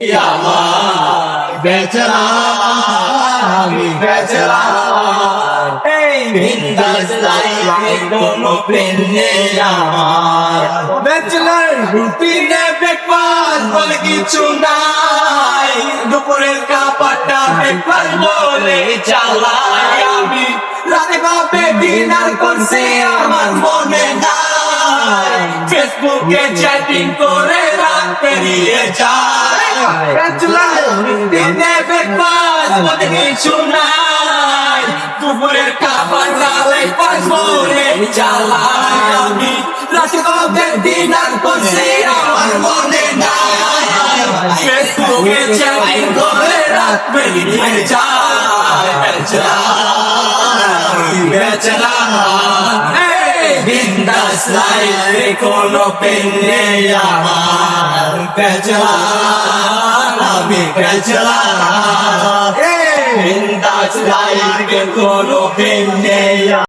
আমার বেচারা আমি বেচারা এই বিন্দাস লাইফে কোনো পেন নেই আমার ব্যাচেলার রুটিনে ব্রেকফাস্ট বলে কিছু নাই দুপুরের খাবারটা ব্রেকফাস্ট বলে চালাই আমি রাতে কবে ডিনার করছি আমার মনে নাই ফেসবুকে চ্যাটিং করে রাত পেরিয়ে যায় ব্যাচেলার রুটিনে ব্রেকফাস্ট বলে কিছু নাই দুপুরের খাবারটা ব্রেকফাস্ট বলে চালাই আমি রাতে কবে ডিনার করছি আমার মনে নাই ফেসবুকে চ্যাটিং করে রাত পেরিয়ে যায় বেচারা বিন্দাস লাইফে কোনো পেন নেই আমার বেচারা আমি বেচারা বিন্দাস লাইফে কোনো পেন নেই।